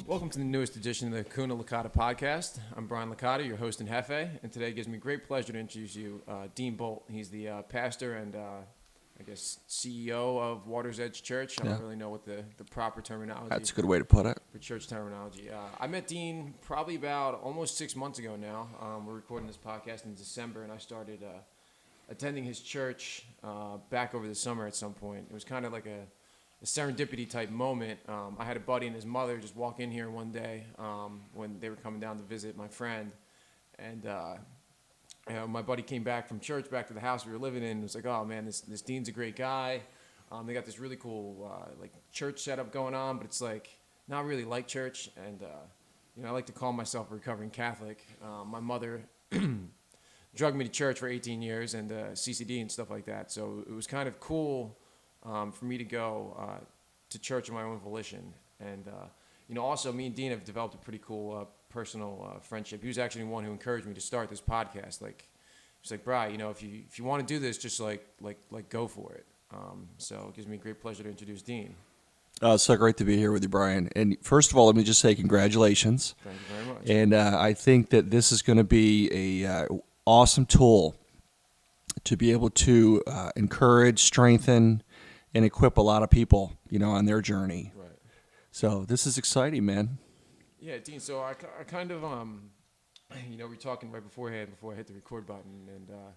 Welcome to the newest edition of the Hakuna Licata podcast. I'm Brian Licata, your host in Jefe, and today it gives me great pleasure to introduce you Dean Bult. He's the pastor and CEO of Water's Edge Church. I don't really know what the proper terminology. That's a good way to put it. For church terminology. I met Dean probably about almost 6 months ago now. We're recording this podcast in December, and I started attending his church back over the summer at some point. It was kind of like a serendipity type moment. I had a buddy and his mother just walk in here one day when they were coming down to visit my friend, and my buddy came back from church back to the house we were living in and was like, oh man, this Dean's a great guy. They got this really cool like church setup going on, but it's like not really like church, and I like to call myself a recovering Catholic. My mother drugged me to church for 18 years and CCD and stuff like that, so it was kind of cool for me to go to church of my own volition. And, also me and Dean have developed a pretty cool personal friendship. He was actually the one who encouraged me to start this podcast. Like, he's like, Bri, if you want to do this, just like go for it. So it gives me great pleasure to introduce Dean. It's so great to be here with you, Brian. And first of all, let me just say congratulations. Thank you very much. And I think that this is going to be a awesome tool to be able to encourage, strengthen, and equip a lot of people, on their journey. Right. So this is exciting, man. Yeah, Dean. So I kind of, we were talking right beforehand before I hit the record button, and I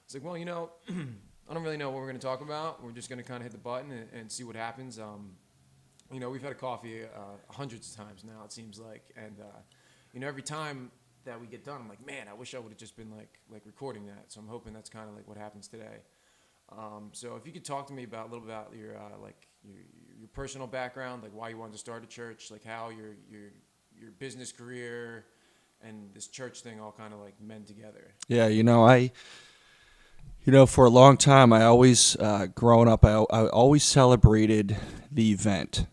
was like, well, I don't really know what we're going to talk about. We're just going to kind of hit the button and see what happens. We've had a coffee hundreds of times now, it seems like, and every time that we get done, I'm like, man, I wish I would have just been like recording that. So I'm hoping that's kind of like what happens today. So if you could talk to me a little bit about your your personal background, like why you wanted to start a church, like how your business career and this church thing all kind of like mend together. Yeah, for a long time, I always, growing up, I always celebrated the event.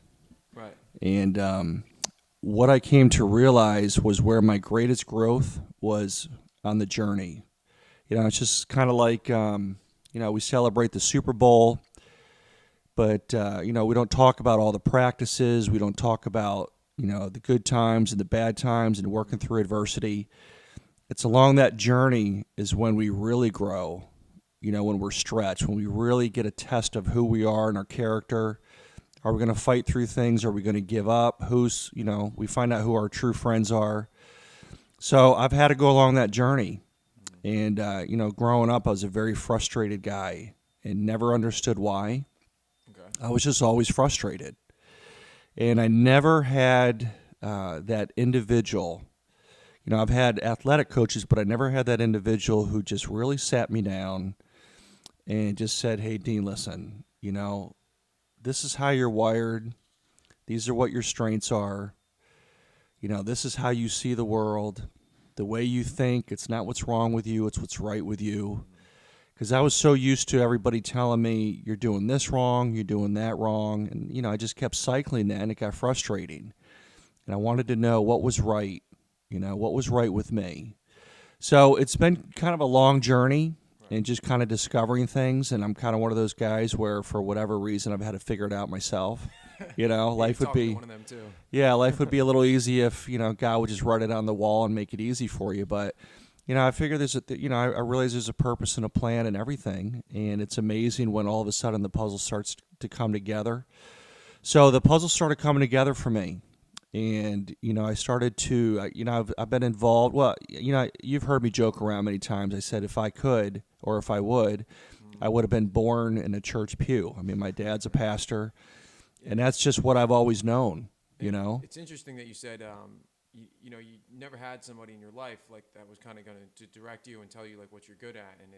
Right. And what I came to realize was where my greatest growth was on the journey. It's just kind of like, we celebrate the Super Bowl, but, we don't talk about all the practices. We don't talk about, the good times and the bad times and working through adversity. It's along that journey is when we really grow, when we're stretched, when we really get a test of who we are and our character. Are we going to fight through things? Are we going to give up? We find out who our true friends are. So I've had to go along that journey. And, growing up, I was a very frustrated guy and never understood why. Okay. I was just always frustrated. And I never had that individual. I've had athletic coaches, but I never had that individual who just really sat me down and just said, hey, Dean, listen, this is how you're wired. These are what your strengths are. This is how you see the world. The way you think, it's not what's wrong with you, it's what's right with you. Because I was so used to everybody telling me, you're doing this wrong, you're doing that wrong. And, I just kept cycling that, and it got frustrating. And I wanted to know what was right, what was right with me. So it's been kind of a long journey and just kind of discovering things. And I'm kind of one of those guys where, for whatever reason, I've had to figure it out myself. Life would be, one of them too. Yeah, life would be a little easy if, God would just write it on the wall and make it easy for you. But, I figure I realize there's a purpose and a plan and everything. And it's amazing when all of a sudden the puzzle starts to come together. So the puzzle started coming together for me. And, I started to, I've been involved. Well, you've heard me joke around many times. I said if I could, or if I would have been born in a church pew. I mean, my dad's a pastor. And that's just what I've always known, It's interesting that you said, you never had somebody in your life like that was kind of going to direct you and tell you like what you're good at. And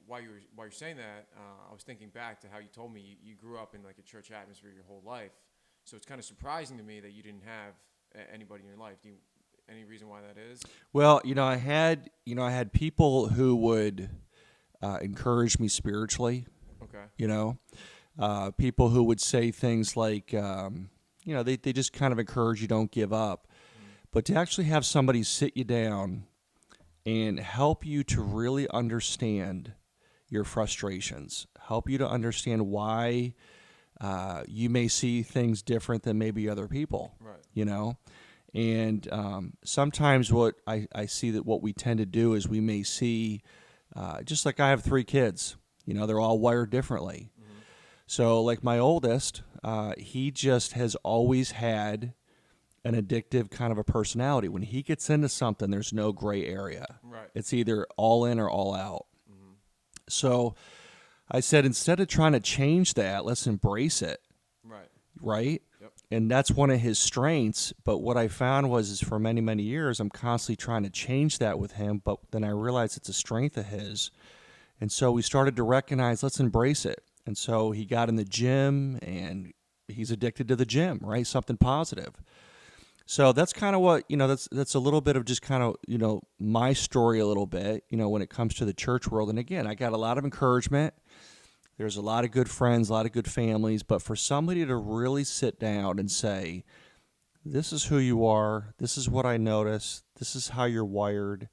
while you're saying that, I was thinking back to how you told me you grew up in like a church atmosphere your whole life. So it's kind of surprising to me that you didn't have anybody in your life. Any reason why that is? Well, I had people who would encourage me spiritually. Okay. People who would say things like, they just kind of encourage you, don't give up. But to actually have somebody sit you down and help you to really understand your frustrations, help you to understand why you may see things different than maybe other people, Right. you know? And sometimes what I see that what we tend to do is we may see, just like I have 3 kids, you know, they're all wired differently. Mm-hmm. So like my oldest, he just has always had an addictive kind of a personality. When he gets into something, there's no gray area. Right. It's either all in or all out. Mm-hmm. So I said, instead of trying to change that, let's embrace it. Right. Right? Yep. And that's one of his strengths. But what I found is for many, many years, I'm constantly trying to change that with him. But then I realized it's a strength of his. And so we started to recognize, let's embrace it. And so he got in the gym, and he's addicted to the gym, right? Something positive. So that's kind of what, you know, that's a little bit of just kind of, you know, my story a little bit, you know, when it comes to the church world. And again, I got a lot of encouragement. There's a lot of good friends, a lot of good families. But for somebody to really sit down and say, this is who you are, this is what I notice, this is how you're wired,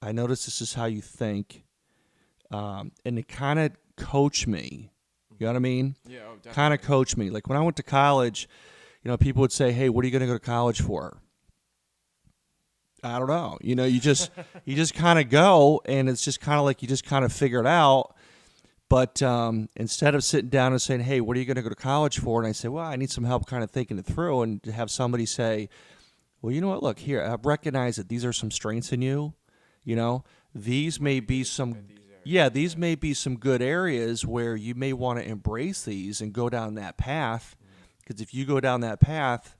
I notice this is how you think, and to kind of coach me, you know what I mean? Yeah. Oh, definitely. Kind of coach me. Like when I went to college, you know, people would say, hey, what are you going to go to college for? I don't know. You know, you just kind of go, and it's just kind of like you just kind of figure it out. But instead of sitting down and saying, hey, what are you going to go to college for? And I say, well, I need some help kind of thinking it through, and to have somebody say, well, you know what, look, here, I've recognized that these are some strengths in you. You know, these may be some, these may be some good areas where you may want to embrace these and go down that path. Because if you go down that path,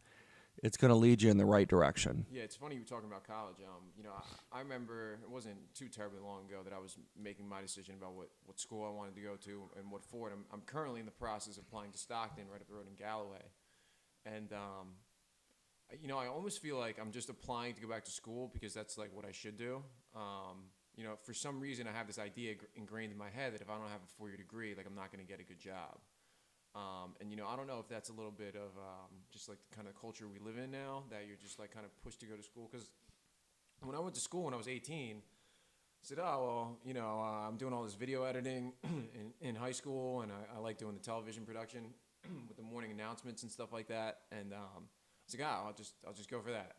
it's going to lead you in the right direction. Yeah, it's funny you were talking about college. You know, I remember it wasn't too terribly long ago that I was making my decision about what school I wanted to go to and what for. I'm currently in the process of applying to Stockton, right up the road in Galloway. And, you know, I almost feel like I'm just applying to go back to school because that's like what I should do. You know, for some reason I have this idea ingrained in my head that if I don't have a 4-year degree, like I'm not going to get a good job. And, you know, I don't know if that's a little bit of just like the kind of culture we live in now, that you're just like kind of pushed to go to school. Because when I went to school when I was 18, I said, oh, well, you know, I'm doing all this video editing in high school, and I like doing the television production with the morning announcements and stuff like that. And I was like, oh, I'll just go for that.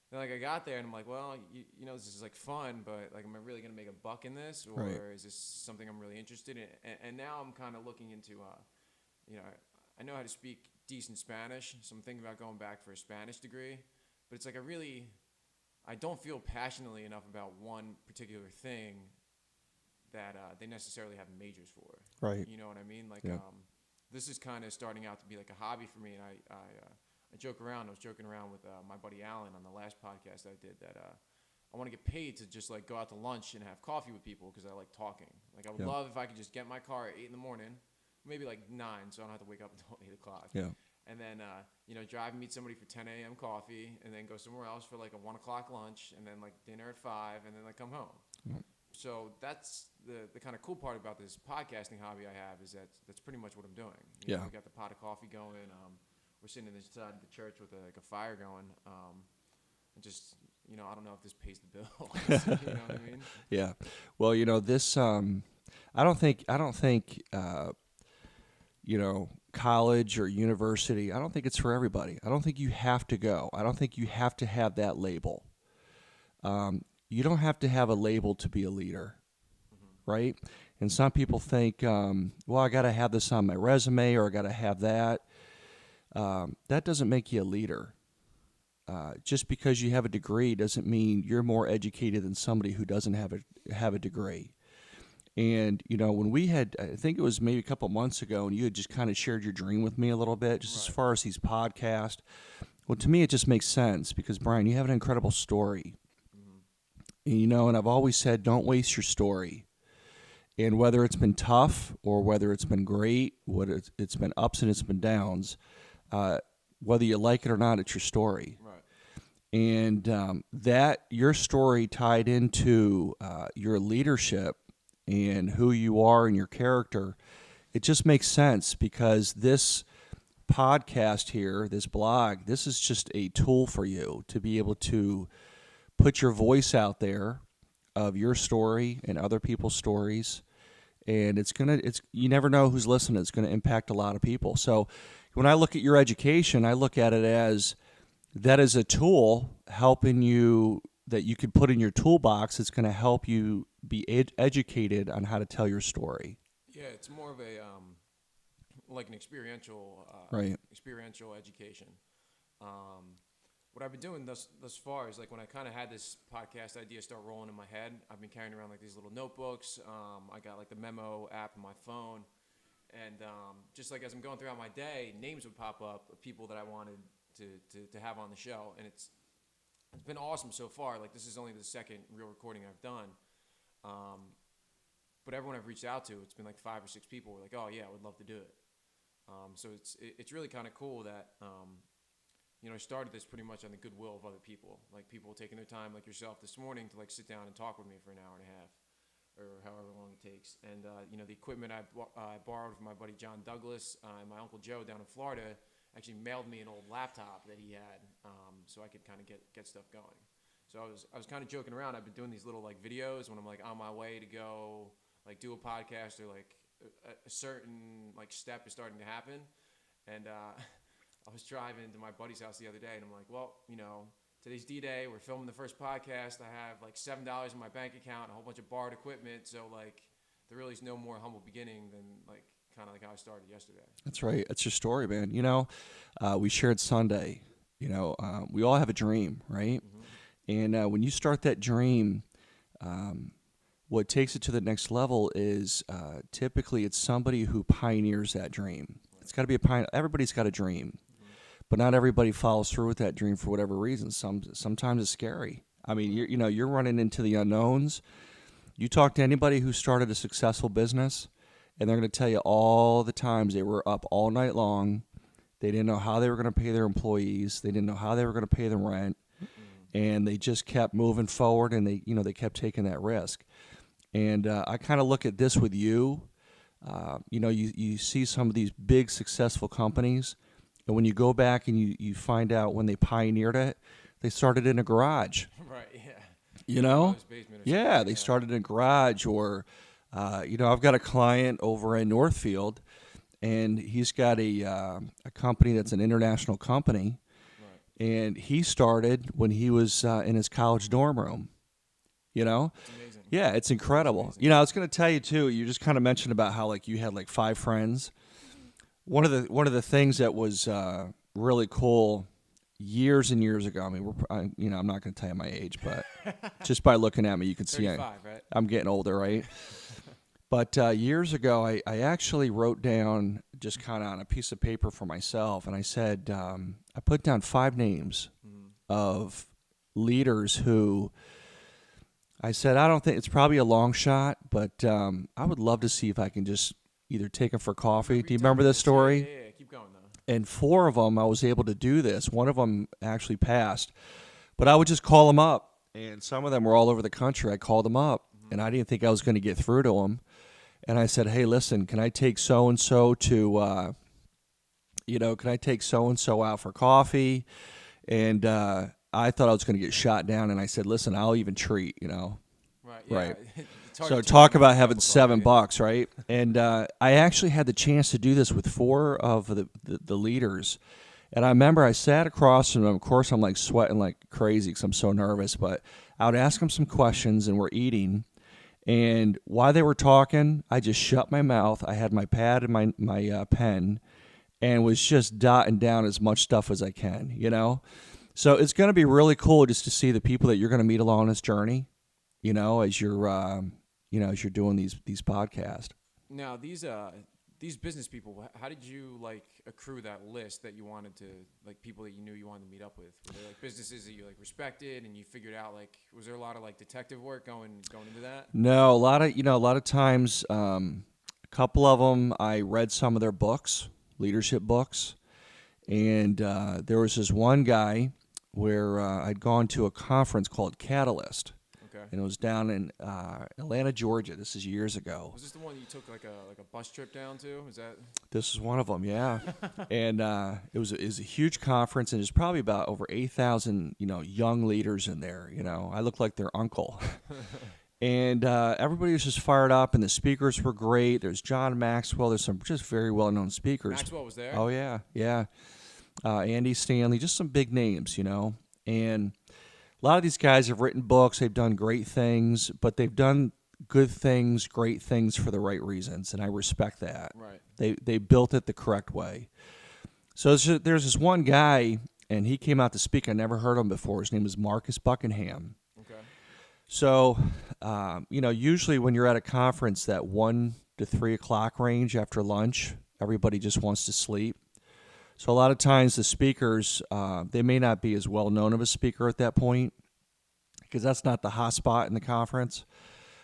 Then like I got there and I'm like, well, you know, this is like fun, but like, am I really gonna make a buck in this, or is this something I'm really interested in? And now I'm kind of looking into, you know, I know how to speak decent Spanish, so I'm thinking about going back for a Spanish degree. But it's like I don't feel passionately enough about one particular thing that they necessarily have majors for. Right. You know what I mean? Like, Yeah. this is kind of starting out to be like a hobby for me, and I joke around. I was joking around with my buddy Alan on the last podcast I did that I want to get paid to just like go out to lunch and have coffee with people because I like talking. Like I would love if I could just get in my car at 8 in the morning, maybe like 9, so I don't have to wake up until 8 o'clock. Yeah. And then, you know, drive and meet somebody for 10 a.m. coffee, and then go somewhere else for like a 1 o'clock lunch, and then like dinner at 5, and then like come home. Yep. So that's the kind of cool part about this podcasting hobby I have, is that's pretty much what I'm doing. You know, we got the pot of coffee going. We're sitting inside the church with like a fire going. And just, you know, I don't know if this pays the bills. You know what I mean? Yeah. Well, you know, this, I don't think, you know, college or university, I don't think it's for everybody. I don't think you have to go. I don't think you have to have that label. You don't have to have a label to be a leader, right? And some people think, well, I got to have this on my resume, or I got to have that. That doesn't make you a leader. Just because you have a degree doesn't mean you're more educated than somebody who doesn't have a degree. And, you know, when we had, I think it was maybe a couple months ago, and you had just kind of shared your dream with me a little bit, just as far as these podcasts. Well, to me, it just makes sense because, Brian, you have an incredible story. And, you know, and I've always said, don't waste your story. And whether it's been tough or whether it's been great, whether it's been ups and it's been downs, whether you like it or not, it's your story. Right. And that your story tied into your leadership and who you are and your character, it just makes sense because this podcast here, this blog, this is just a tool for you to be able to put your voice out there of your story and other people's stories and you never know who's listening. It's going to impact a lot of people. So when I look at your education, I look at it as that is a tool helping you that you could put in your toolbox. It's going to help you be educated on how to tell your story. Yeah, it's more of a like an experiential education. What I've been doing thus far is like when I kind of had this podcast idea start rolling in my head, I've been carrying around like these little notebooks. I got like the memo app on my phone, and just like as I'm going throughout my day, names would pop up of people that I wanted to have on the show, and it's been awesome so far. Like this is only the second real recording I've done, but everyone I've reached out to, it's been like 5 or 6 people were like, oh yeah, I would love to do it. So it's really kind of cool that I started this pretty much on the goodwill of other people, like people taking their time, like yourself this morning, to like sit down and talk with me for an hour and a half, or however long it takes. And the equipment I borrowed from my buddy John Douglas and my uncle Joe down in Florida actually mailed me an old laptop that he had, so I could kind of get stuff going. So I was kind of joking around. I've been doing these little like videos when I'm like on my way to go like do a podcast, or like a certain like step is starting to happen, and I was driving to my buddy's house the other day, and I'm like, well, today's D-Day. We're filming the first podcast. I have like $7 in my bank account, a whole bunch of borrowed equipment. So like, there really is no more humble beginning than like kind of like how I started yesterday. That's right. That's your story, man. We shared Sunday. We all have a dream, right? Mm-hmm. And when you start that dream, what takes it to the next level is typically it's somebody who pioneers that dream. It's got to be a pioneer. Everybody's got a dream. But not everybody follows through with that dream for whatever reason. Sometimes it's scary. I mean, you're running into the unknowns. You talk to anybody who started a successful business, and they're going to tell you all the times they were up all night long. They didn't know how they were going to pay their employees. They didn't know how they were going to pay them rent, and they just kept moving forward, and they kept taking that risk. And I kind of look at this with you. You see some of these big successful companies. And when you go back and you find out when they pioneered it, they started in a garage. Right, yeah. Yeah, they started in a garage. Or, I've got a client over in Northfield, and he's got a company that's an international company. Right. And he started when he was in his college dorm room. It's amazing. Yeah, it's incredible. I was going to tell you, too, you just kind of mentioned about how, like, you had, like, 5 friends. One of the things that was really cool years and years ago. I mean, I'm not going to tell you my age, but just by looking at me, you can see right? I'm getting older, right? But years ago, I actually wrote down just kind of on a piece of paper for myself, and I said I put down 5 names of leaders who I said I don't think it's probably a long shot, but I would love to see if I can just either take them for coffee. Do you remember this story? Yeah, keep going, though. And 4 of them, I was able to do this. One of them actually passed. But I would just call them up, and some of them were all over the country. I called them up, and I didn't think I was going to get through to them. And I said, hey, listen, can I take so-and-so to, can I take so-and-so out for coffee? And I thought I was going to get shot down, and I said, listen, I'll even treat, Right, yeah. Right. So talk about having $7, right? And I actually had the chance to do this with 4 of the leaders. And I remember I sat across from them. Of course, I'm like sweating like crazy because I'm so nervous. But I would ask them some questions, and we're eating. And while they were talking, I just shut my mouth. I had my pad and my pen, and was just dotting down as much stuff as I can, So it's going to be really cool just to see the people that you're going to meet along this journey, as you're doing these podcasts. Now, these business people, how did you like accrue that list that you wanted to, like, people that you knew you wanted to meet up with? Were they like businesses that you like respected, and you figured out, like, was there a lot of like detective work going into that? No, a lot of times, a couple of them I read some of their books, leadership books, and there was this one guy where I'd gone to a conference called Catalyst. And it was down in Atlanta, Georgia. This is years ago. Was this the one you took like a bus trip down to? Is that? This is one of them, yeah. And it was a huge conference, and there's probably about over 8,000 young leaders in there. I looked like their uncle. And everybody was just fired up, and the speakers were great. There's John Maxwell. There's some just very well-known speakers. Maxwell was there? Oh, yeah, yeah. Andy Stanley, just some big names, And a lot of these guys have written books. They've done great things, but they've done good things, great things for the right reasons, and I respect that. Right. They built it the correct way. So there's this one guy, and he came out to speak. I never heard him before. His name is Marcus Buckingham. Okay. So, usually when you're at a conference, that 1 to 3 o'clock range after lunch, everybody just wants to sleep. So a lot of times the speakers, they may not be as well known of a speaker at that point because that's not the hot spot in the conference.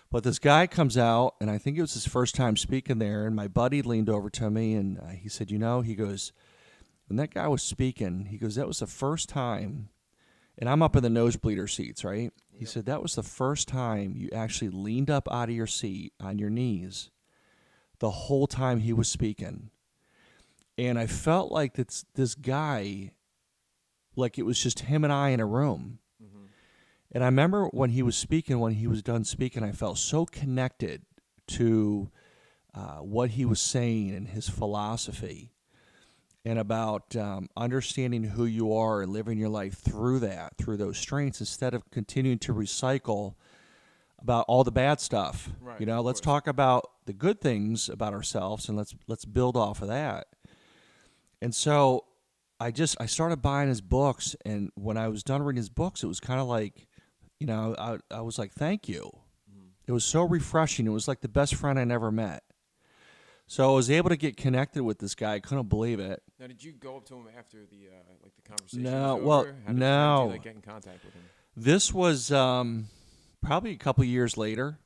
But this guy comes out, and I think it was his first time speaking there, and my buddy leaned over to me, and he said, he goes, when that guy was speaking, he goes, that was the first time, and I'm up in the nosebleeder seats, right? Yep. He said, that was the first time you actually leaned up out of your seat on your knees the whole time he was speaking. And I felt like this guy, like it was just him and I in a room. Mm-hmm. And I remember when he was done speaking, I felt so connected to what he was saying and his philosophy and about understanding who you are and living your life through those strengths instead of continuing to recycle about all the bad stuff. Right, let's talk about the good things about ourselves and let's build off of that. And so I started buying his books, and when I was done reading his books, it was kind of like, I was like, thank you. Mm. It was so refreshing. It was like the best friend I never met. So I was able to get connected with this guy. I couldn't believe it. Now, did you go up to him after the conversation No, was well, over? How did no. you get in contact with him? This was probably a couple years later,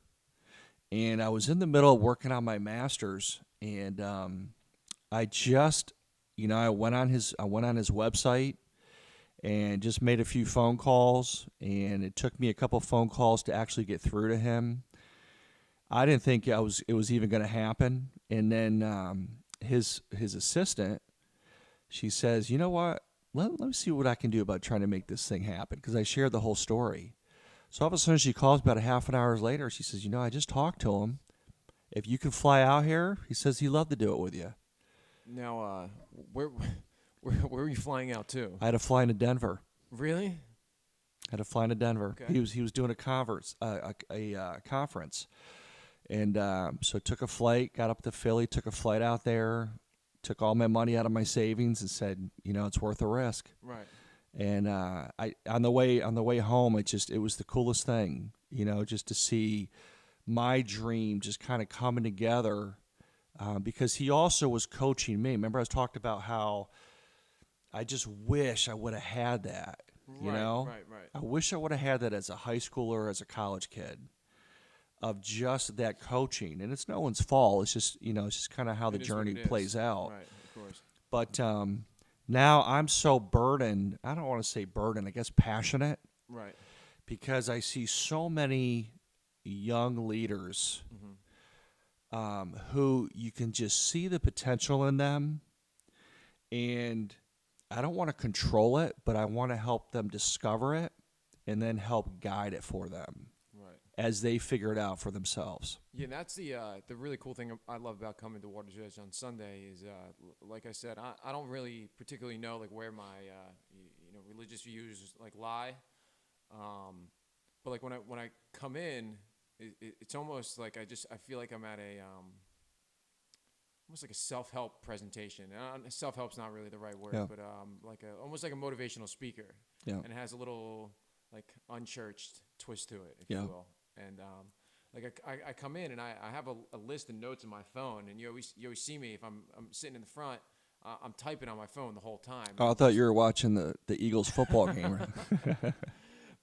and I was in the middle of working on my master's, and I just, I went on his website and just made a few phone calls, and it took me a couple phone calls to actually get through to him. I didn't think it was even going to happen. And then his assistant, she says, you know what? Let me see what I can do about trying to make this thing happen, because I shared the whole story. So all of a sudden she calls about a half an hour later. She says, I just talked to him. If you can fly out here, he says he'd love to do it with you. Now, where were you flying out to? I had to fly into Denver. Really? I had to fly into Denver. Okay. He was doing a conference, and so took a flight, got up to Philly, took a flight out there, took all my money out of my savings, and said, it's worth the risk. Right. And on the way home, it was the coolest thing, just to see my dream just kind of coming together, because he also was coaching me. Remember, I was talked about how I just wish I would have had that. Right. I wish I would have had that as a high schooler or as a college kid, of just that coaching. And it's no one's fault. It's just, it's just kind of how the journey plays out. Right, of course. But now I'm so burdened. I don't want to say burdened, I guess passionate. Right. Because I see so many young leaders who you can just see the potential in them. And I don't want to control it, but I want to help them discover it and then help guide it for them as they figure it out for themselves. Yeah, and that's the really cool thing I love about coming to Water's Edge on Sunday is, like I said, I don't really particularly know where my religious views lie, but when I come in, it's almost like I feel like I'm at a almost like a self-help presentation. Self-help's not really the right word, but almost like a motivational speaker. Yeah. And it has a little unchurched twist to it, if you will. And I come in and I have a list of notes in my phone, and you always see me if I'm sitting in the front, I'm typing on my phone the whole time. Oh, I thought you were watching the Eagles football game.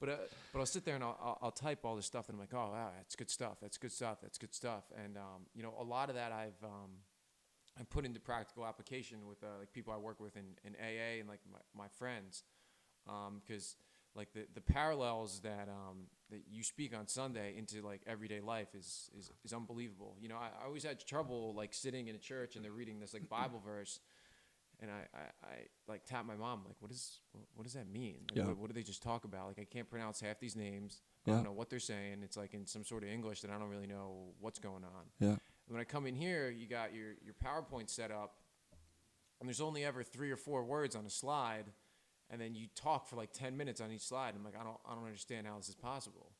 But I'll sit there and I'll type all this stuff, and I'm like, oh wow, that's good stuff. That's good stuff. That's good stuff. And a lot of that I've put into practical application with people I work with in AA and my friends, because the parallels that you speak on Sunday into everyday life is unbelievable. I always had trouble sitting in a church and they're reading this Bible verse, And I like tap my mom, like, what does that mean? Like, Yeah. what do they just talk about? Like, I can't pronounce half these names. I Yeah. don't know what they're saying. It's like in some sort of English that I don't really know what's going on. Yeah. When I come in here, you got your PowerPoint set up, and there's only ever 3 or 4 words on a slide, and then you talk for like 10 minutes on each slide. I'm like, I don't understand how this is possible.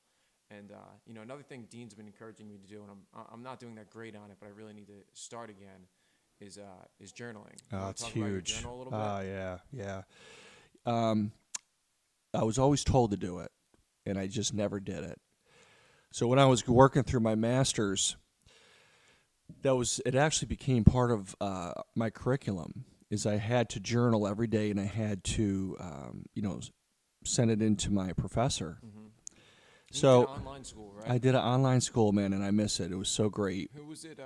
And another thing Dean's been encouraging me to do, and I'm not doing that great on it, but I really need to start again, is journaling. You wanna It's talk about your huge. journal a little bit? Yeah. I was always told to do it, and I just never did it. So when I was working through my master's, it actually became part of my curriculum. Is I had to journal every day, and I had to send it in to my professor. Mm-hmm. You So did online school, right? I did an online school, man, and I miss it. It was so great. Who was it?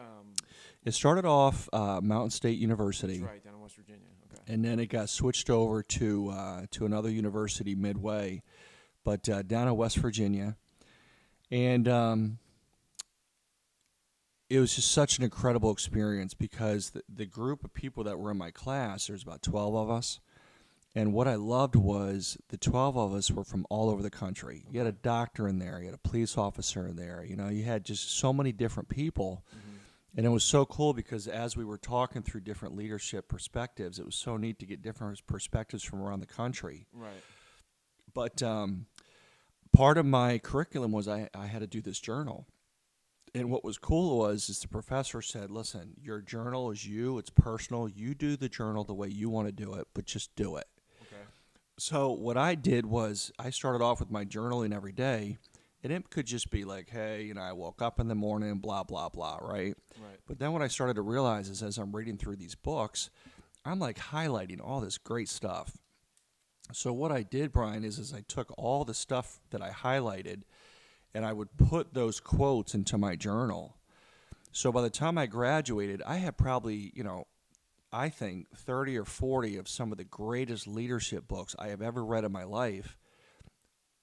It started off Mountain State University. That's right, down in West Virginia. Okay. And then it got switched over to another university midway, but down in West Virginia. And it was just such an incredible experience because the group of people that were in my class, there's about 12 of us. And what I loved was the 12 of us were from all over the country. You had a doctor in there. You had a police officer in there. You had just so many different people. Mm-hmm. And it was so cool because as we were talking through different leadership perspectives, it was so neat to get different perspectives from around the country. Right. But part of my curriculum was I had to do this journal. And what was cool is the professor said, listen, your journal is you. It's personal. You do the journal the way you want to do it, but just do it. Okay. So what I did was I started off with my journaling every day. And it could just be like, hey, I woke up in the morning, blah, blah, blah, right? Right. But then what I started to realize is as I'm reading through these books, I'm like highlighting all this great stuff. So what I did, Brian, is I took all the stuff that I highlighted and I would put those quotes into my journal. So by the time I graduated, I had probably, I think 30 or 40 of some of the greatest leadership books I have ever read in my life.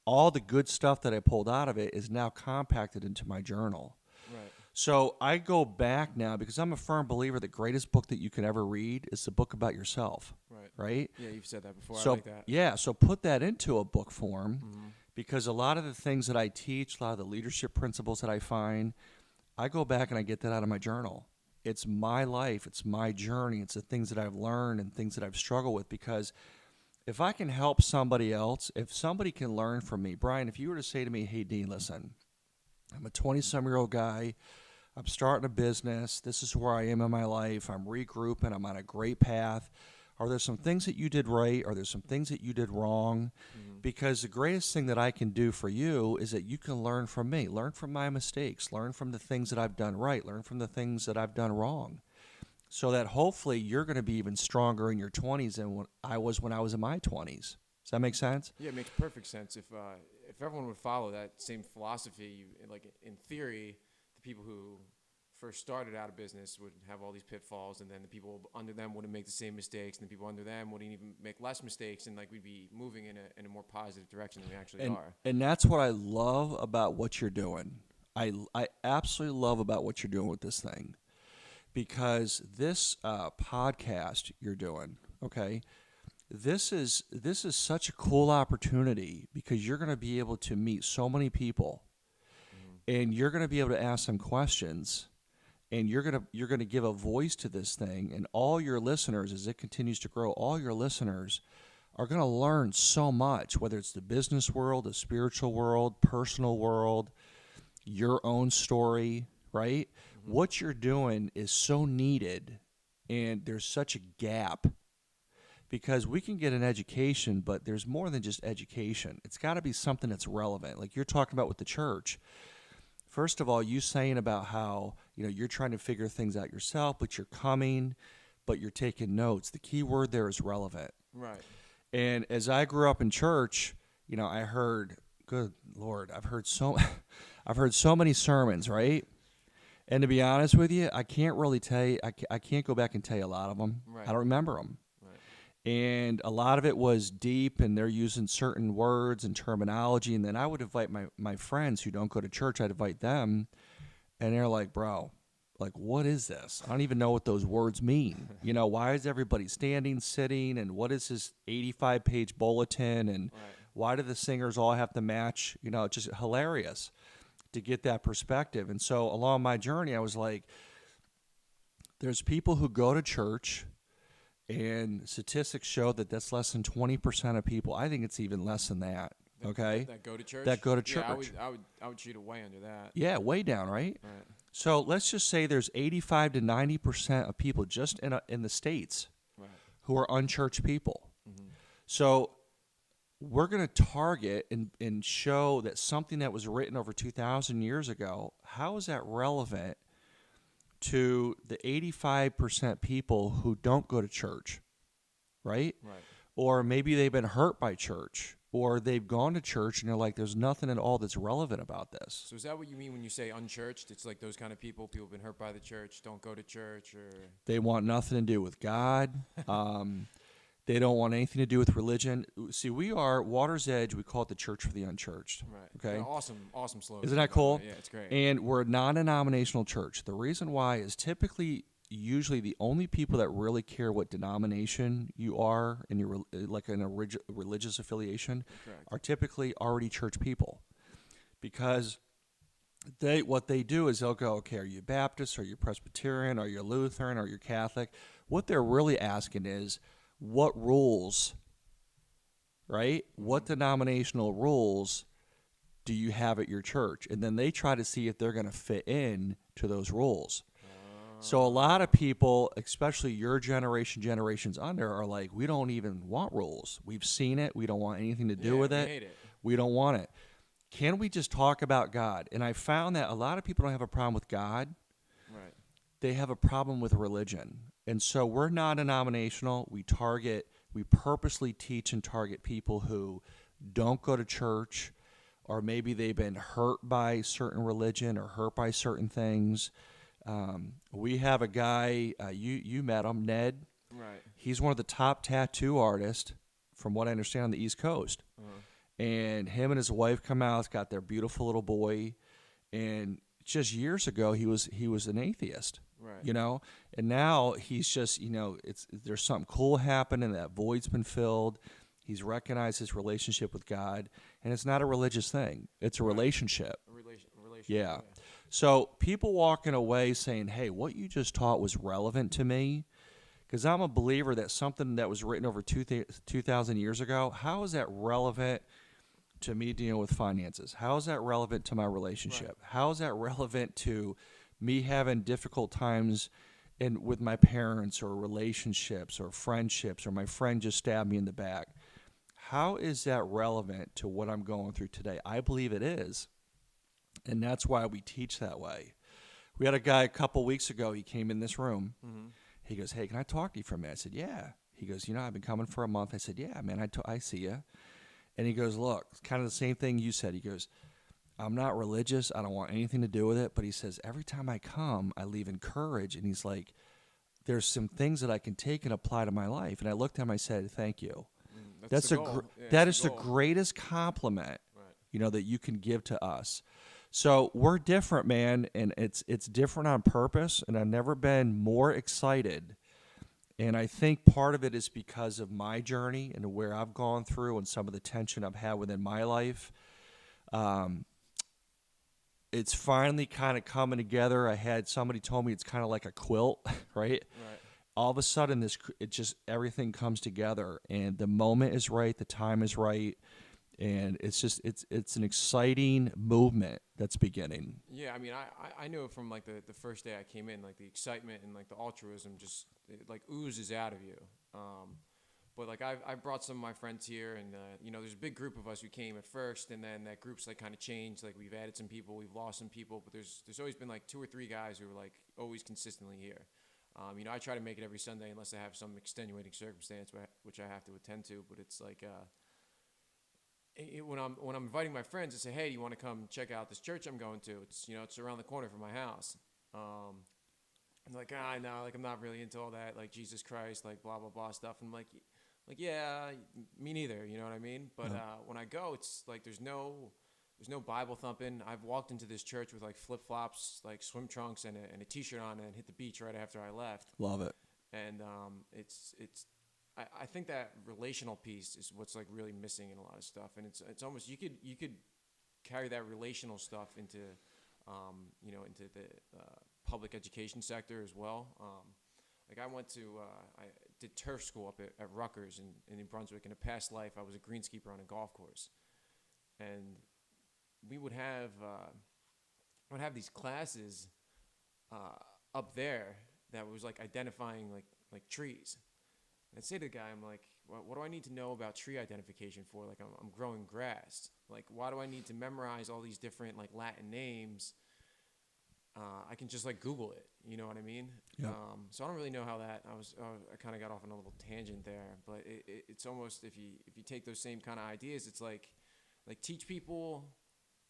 All the good stuff that I pulled out of it is now compacted into my journal. Right. So I go back now because I'm a firm believer the greatest book that you can ever read is the book about yourself. Right? Yeah, you've said that before. So, I like that. Yeah, so put that into a book form Mm-hmm. because a lot of the things that I teach, a lot of the leadership principles that I find, I go back and I get that out of my journal. It's my life. It's my journey. It's the things that I've learned and things that I've struggled with because if I can help somebody else, if somebody can learn from me, Brian, if you were to say to me, hey, Dean, listen, I'm a 20-some-year-old guy. I'm starting a business. This is where I am in my life. I'm regrouping. I'm on a great path. Are there some things that you did right? Are there some things that you did wrong? Mm-hmm. Because the greatest thing that I can do for you is that you can learn from me. Learn from my mistakes. Learn from the things that I've done right. Learn from the things that I've done wrong. So that hopefully you're going to be even stronger in your 20s than when I was in my 20s. Does that make sense? Yeah, it makes perfect sense. If everyone would follow that same philosophy, like in theory, the people who first started out of business would have all these pitfalls, and then the people under them wouldn't make the same mistakes, and the people under them wouldn't even make less mistakes, and like we'd be moving in a more positive direction than we actually are. And that's what I love about what you're doing. I absolutely love about what you're doing with this thing. Because this podcast you're doing, okay, this is such a cool opportunity because you're going to be able to meet so many people, and you're going to be able to ask them questions, and you're going to give a voice to this thing, and all your listeners, as it continues to grow, all your listeners are going to learn so much, whether it's the business world, the spiritual world, personal world, your own story, right? Mm-hmm. What you're doing is so needed, and there's such a gap because we can get an education, but there's more than just education. It's got to be something that's relevant. Like you're talking about with the church. First of all, you saying about how, you're trying to figure things out yourself, but you're coming, but you're taking notes. The key word there is relevant. Right. And as I grew up in church, I heard, good Lord, I've heard so many sermons, right? And to be honest with you, I can't really tell you, I can't go back and tell you a lot of them. Right. I don't remember them. Right. And a lot of it was deep, and they're using certain words and terminology. And then I would invite my friends who don't go to church, I'd invite them, and they're like, bro, like, what is this? I don't even know what those words mean. Why is everybody standing, sitting, and what is this 85-page bulletin, and Right. why do the singers all have to match? It's just hilarious to get that perspective. And so along my journey, I was like, there's people who go to church, and statistics show that that's less than 20% of people. I think it's even less than that. Okay, That go to church. that go to church. Yeah, I would treat it way under that. Yeah, way down, right? Right. So let's just say there's 85 to 90% of people just in the States Right. who are unchurched people. Mm-hmm. So we're going to target and show that something that was written over 2,000 years ago, how is that relevant to the 85% people who don't go to church, right? Right. Or maybe they've been hurt by church, or they've gone to church and they're like, there's nothing at all that's relevant about this. So is that what you mean when you say unchurched? It's like those kind of people who've been hurt by the church, don't go to church, or They want nothing to do with God. They don't want anything to do with religion. See, we are Water's Edge. We call it the Church for the Unchurched. right? Okay. Yeah, awesome slogan. Isn't that cool? Yeah, it's great. And we're a non-denominational church. The reason why is usually the only people that really care what denomination you are and you're like in a religious affiliation Correct. are typically already church people, because what they do is they'll go, okay, are you Baptist, are you Presbyterian, are you Lutheran, are you Catholic? What they're really asking is, what rules, right? What denominational rules do you have at your church? And then they try to see if they're going to fit in to those rules. So a lot of people, especially your generation, generations under, are like, we don't even want rules. We've seen it. We don't want anything to do with we it. hate it. We don't want it. Can we just talk about God? And I found that a lot of people don't have a problem with God. Right. They have a problem with religion. And so we're non-denominational. We purposely teach and target people who don't go to church, or maybe they've been hurt by certain religion or hurt by certain things. We have a guy, you met him, Ned. Right. He's one of the top tattoo artists, from what I understand, on the East Coast. And him and his wife come out, got their beautiful little boy. And just years ago, he was an atheist. Right. And now he's just, there's something cool happening. That void's been filled. He's recognized his relationship with God, and it's not a religious thing. It's a relationship. Relationship. Yeah. So people walking away saying, hey, what you just taught was relevant to me, because I'm a believer that something that was written over 2,000 years ago, how is that relevant to me dealing with finances? How is that relevant to my relationship? Right. How is that relevant to me having difficult times with my parents, or relationships, or friendships, or my friend just stabbed me in the back? How is that relevant to what I'm going through today? I believe it is. And that's why we teach that way. We had a guy a couple weeks ago. He came in this room. Mm-hmm. He goes, hey, can I talk to you for a minute? I said, yeah. He goes, I've been coming for a month. I said, yeah, man, I see you. And he goes, look, it's kind of the same thing you said. He goes, I'm not religious. I don't want anything to do with it. But he says, every time I come, I leave encouraged. And he's like, there's some things that I can take and apply to my life. And I looked at him, I said, thank you. That's the greatest compliment, right. That you can give to us. So we're different, man, and it's different on purpose, and I've never been more excited. And I think part of it is because of my journey and where I've gone through and some of the tension I've had within my life. It's finally kind of coming together. I had somebody told me it's kind of like a quilt, right? Right. All of a sudden, everything comes together, and the moment is right, the time is right. And it's an exciting movement that's beginning. Yeah, I mean, I knew from like the first day I came in, like the excitement and like the altruism just like oozes out of you. But like I brought some of my friends here, and there's a big group of us who came at first, and then that group's like kind of changed. Like we've added some people, we've lost some people, but there's always been like 2 or 3 guys who are like always consistently here. I try to make it every Sunday unless I have some extenuating circumstance which I have to attend to. But it's like. When I'm inviting my friends, I say, hey, do you want to come check out this church I'm going to? It's around the corner from my house. I'm like, no, like I'm not really into all that, like Jesus Christ, like blah blah blah stuff. And I'm like yeah, me neither. You know what I mean? But when I go, it's like there's no There's no Bible thumping. I've walked into this church with like flip flops, like swim trunks, and a t-shirt on, and hit the beach right after I left. Love it. And I think that relational piece is what's like really missing in a lot of stuff. And it's almost you could carry that relational stuff into into the public education sector as well. Like I did turf school up at Rutgers in New Brunswick. In a past life, I was a greenskeeper on a golf course, and we would have these classes up there that was like identifying like trees. And I'd say to the guy, I'm like, what do I need to know about tree identification for? Like I'm growing grass. Like why do I need to memorize all these different like Latin names? I can just like Google it. You know what I mean? Yeah. So I don't really know how that. I kind of got off on a little tangent there, but it's almost if you take those same kind of ideas, it's like teach people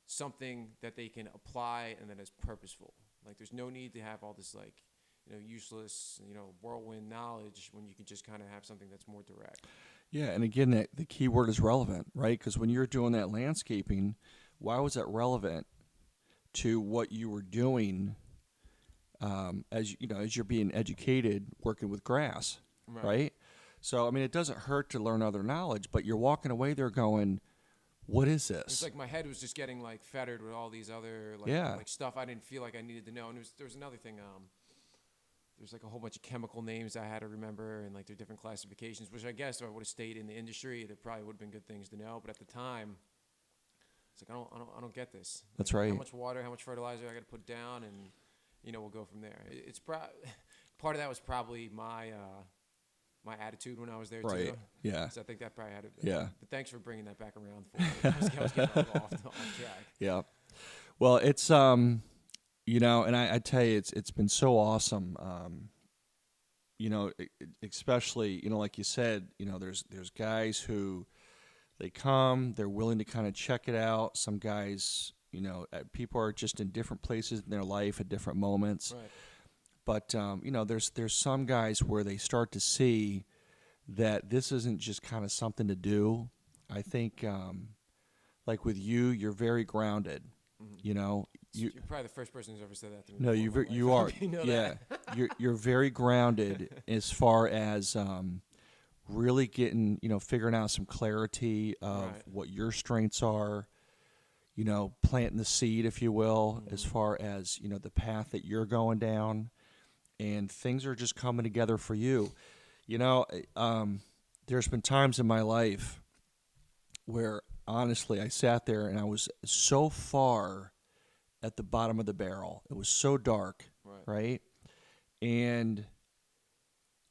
something that they can apply and that is purposeful. Like there's no need to have all this like useless whirlwind knowledge when you can just kind of have something that's more direct. Yeah, and again, the key word is relevant, right? Because when you're doing that landscaping, why was that relevant to what you were doing as you're being educated working with grass, right? So I mean, it doesn't hurt to learn other knowledge, but you're walking away there going, what is this? It's like my head was just getting like fettered with all these other like stuff I didn't feel like I needed to know. And there was another thing. There's like a whole bunch of chemical names I had to remember, and like their different classifications. Which I guess if I would have stayed in the industry, there probably would have been good things to know. But at the time, it's like I don't get this. That's like, right. How much water, how much fertilizer I got to put down, and we'll go from there. It's part of that was probably my attitude when I was there right. too. Yeah. So I think that probably had it. Yeah. But thanks for bringing that back around for me. I was getting off track. Yeah. Well, it's and I tell you, it's been so awesome. Especially like you said, there's guys who they come, they're willing to kind of check it out. Some guys, people are just in different places in their life at different moments. Right. But there's some guys where they start to see that this isn't just kind of something to do. I think, like with you, you're very grounded. Mm-hmm. You're probably the first person who's ever said that to me. No, you are. Yeah, you're very grounded as far as really getting figuring out some clarity of what your strengths are. Planting the seed, if you will, as far as the path that you're going down. And things are just coming together for you. There's been times in my life where, honestly, I sat there and I was so far at the bottom of the barrel. It was so dark, right? And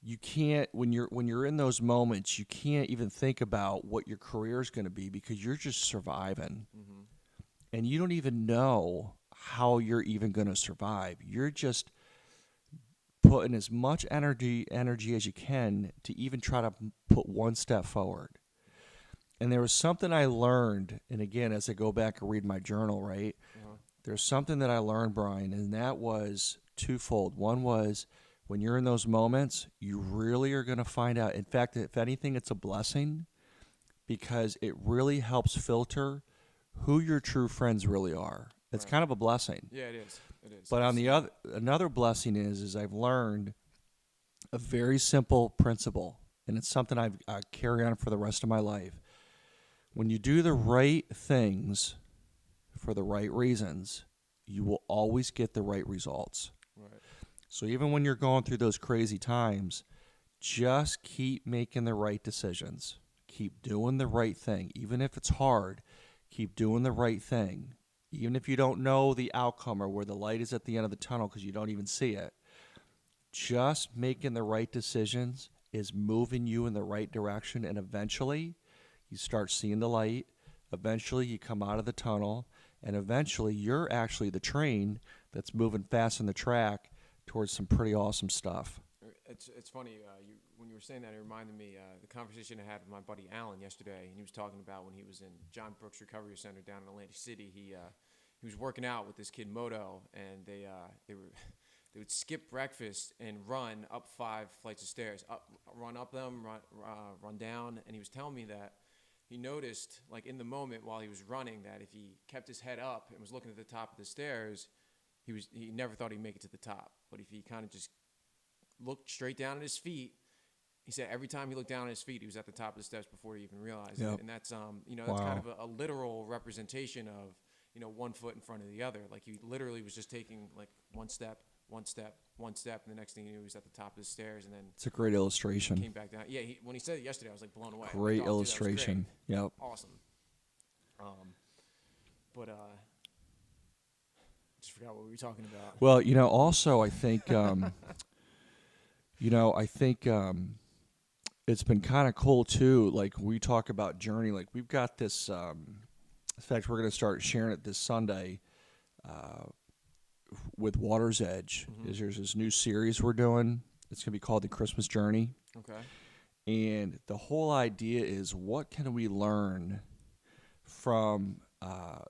you can't, when you're in those moments, you can't even think about what your career is going to be because you're just surviving. Mm-hmm. And you don't even know how you're even going to survive. You're just putting as much energy as you can to even try to put one step forward. And there was something I learned, and again, as I go back and read my journal, right, there's something that I learned, Brian, and that was twofold. One was when you're in those moments, you really are going to find out. In fact, if anything, it's a blessing because it really helps filter who your true friends really are. It's kind of a blessing. Yeah, it is. It is. But on the other, another blessing is I've learned a very simple principle, and it's something I carry on for the rest of my life. When you do the right things for the right reasons, you will always get the right results. Right. So even when you're going through those crazy times, just keep making the right decisions. Keep doing the right thing. Even if it's hard, keep doing the right thing. Even if you don't know the outcome or where the light is at the end of the tunnel because you don't even see it, just making the right decisions is moving you in the right direction, and eventually you start seeing the light. Eventually you come out of the tunnel, and eventually you're actually the train that's moving fast on the track towards some pretty awesome stuff. It's funny, when you were saying that, it reminded me the conversation I had with my buddy Alan yesterday, and he was talking about when he was in John Brooks Recovery Center down in Atlantic City. He was working out with this kid Moto, and they would skip breakfast and run up 5 flights of stairs, run up them, run down, and he was telling me that he noticed, like in the moment while he was running, that if he kept his head up and was looking at the top of the stairs, he never thought he'd make it to the top. But if he kind of just looked straight down at his feet, he said every time he looked down at his feet, he was at the top of the steps before he even realized it. And that's that's kind of a literal representation of 1 foot in front of the other. Like he literally was just taking like one step, one step, one step, and the next thing he knew, he was at the top of the stairs, and then It's a great illustration. came back down. Yeah, when he said it yesterday, I was like blown away. Great Like, illustration. Dude, Yep. awesome. But just forgot what we were talking about. Well, also I think, it's been kind of cool too. Like we talk about journey, like we've got this. In fact, we're going to start sharing it this Sunday with Water's Edge. There's this new series we're doing. It's going to be called The Christmas Journey. Okay. And the whole idea is, what can we learn from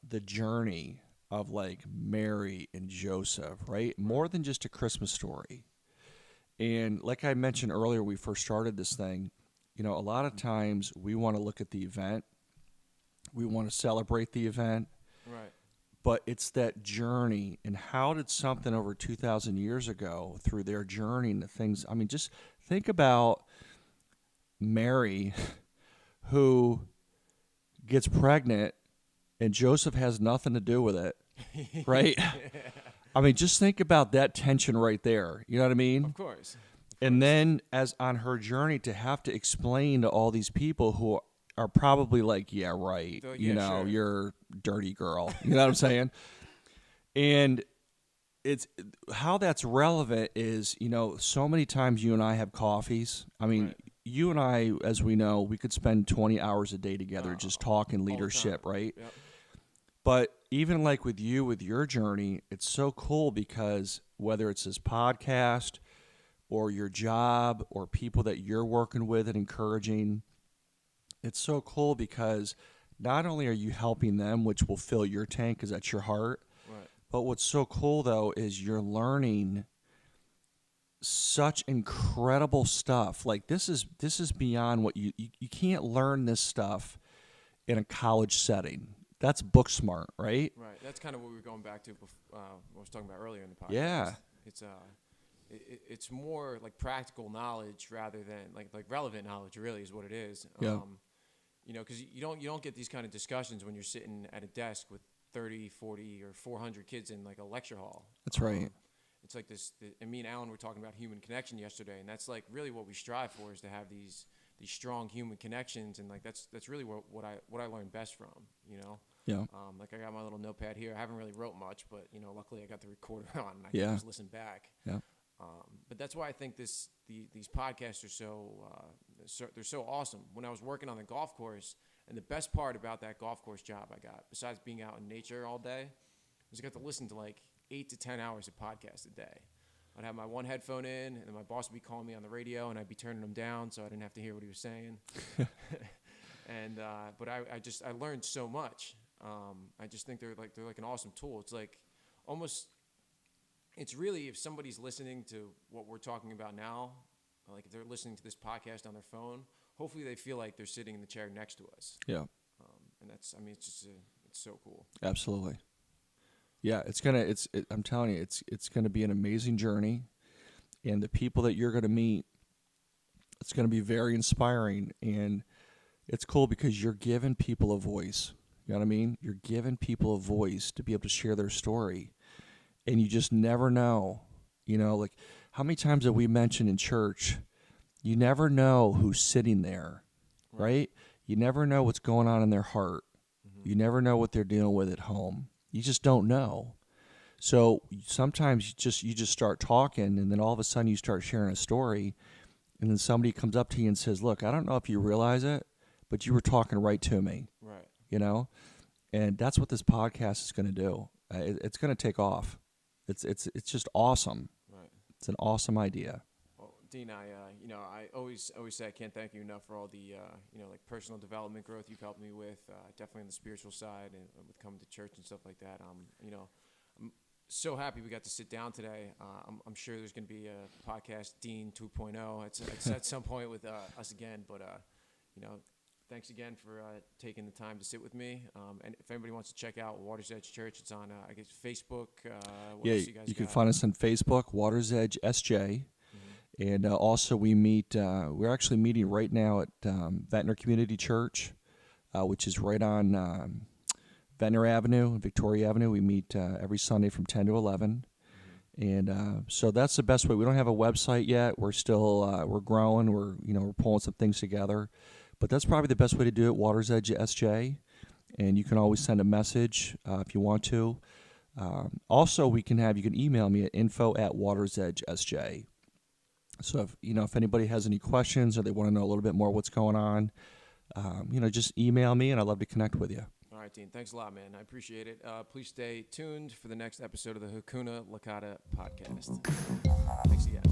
the journey of like Mary and Joseph, right? More than just a Christmas story. And like I mentioned earlier, we first started this thing, a lot of times we want to look at the event. We want to celebrate the event. Right. But it's that journey, and how did something over 2,000 years ago, through their journey and the things, I mean, just think about Mary, who gets pregnant, and Joseph has nothing to do with it, right? I mean, just think about that tension right there. You know what I mean? Of course. And then, as on her journey, to have to explain to all these people who are probably like, yeah, right, Like, yeah, sure. You're dirty girl. You know what I'm saying? And it's how that's relevant is, so many times you and I have coffees. I mean, Right. you and I, as we know, we could spend 20 hours a day together just talking leadership, right? Yep. But even like with you, with your journey, it's so cool because whether it's this podcast or your job or people that you're working with and encouraging, it's so cool because not only are you helping them, which will fill your tank because that's your heart, Right. but what's so cool, though, is you're learning such incredible stuff. Like this is beyond what you can't learn this stuff in a college setting. That's book smart, right? Right. That's kind of what we were going back to before, what I was talking about earlier in the podcast. Yeah. It's more like practical knowledge rather than like relevant knowledge. Really, is what it is. Yeah. Because you don't get these kind of discussions when you're sitting at a desk with 30, 40, or 400 kids in like a lecture hall. That's right. It's like this. And me and Alan were talking about human connection yesterday, and that's like really what we strive for, is to have these strong human connections, and like that's really what I learned best from. Yeah. Like I got my little notepad here. I haven't really wrote much, but luckily I got the recorder on, and I Yeah. can just listen back. Yeah. But that's why I think these podcasts are they're so awesome. When I was working on the golf course, and the best part about that golf course job I got, besides being out in nature all day, was I got to listen to like 8 to 10 hours of podcasts a day. I'd have my one headphone in, and then my boss would be calling me on the radio, and I'd be turning them down so I didn't have to hear what he was saying. And but I learned so much. I just think they're like an awesome tool. It's like almost. It's really, if somebody's listening to what we're talking about now, like if they're listening to this podcast on their phone, hopefully they feel like they're sitting in the chair next to us. Yeah. And that's, I mean, it's so cool. Absolutely. Yeah, I'm telling you, it's gonna be an amazing journey, and the people that you're gonna meet, it's gonna be very inspiring, and it's cool because you're giving people a voice. You know what I mean? You're giving people a voice to be able to share their story. And you just never know, like how many times have we mentioned in church, you never know who's sitting there, right? You never know what's going on in their heart. Mm-hmm. You never know what they're dealing with at home. You just don't know. So sometimes you just start talking, and then all of a sudden you start sharing a story, and then somebody comes up to you and says, look, I don't know if you realize it, but you were talking right to me, right? And that's what this podcast is going to do. It's going to take off. It's just awesome. Right. It's an awesome idea. Well, Dean, I always say I can't thank you enough for all the like personal development growth you've helped me with, definitely on the spiritual side and with coming to church and stuff like that. I'm so happy we got to sit down today. I'm sure there's going to be a podcast Dean 2.0 at some point with us again. But thanks again for taking the time to sit with me. And if anybody wants to check out Water's Edge Church, it's on, I guess, Facebook. What else you guys you can got? find us on Facebook, Water's Edge SJ. And also we meet, we're actually meeting right now at Ventnor Community Church, which is right on Ventnor Avenue, Victoria Avenue. We meet every Sunday from 10 to 11. And so that's the best way. We don't have a website yet. We're still we're growing. We're pulling some things together, but that's probably the best way to do it. Water's Edge SJ, and you can always send a message if you want to. Also, you can email me at info@watersedgesj. So if anybody has any questions or they want to know a little bit more what's going on, just email me, and I'd love to connect with you. All right, Dean. Thanks a lot, man. I appreciate it. Please stay tuned for the next episode of the Hakuna Licata podcast. Thanks again.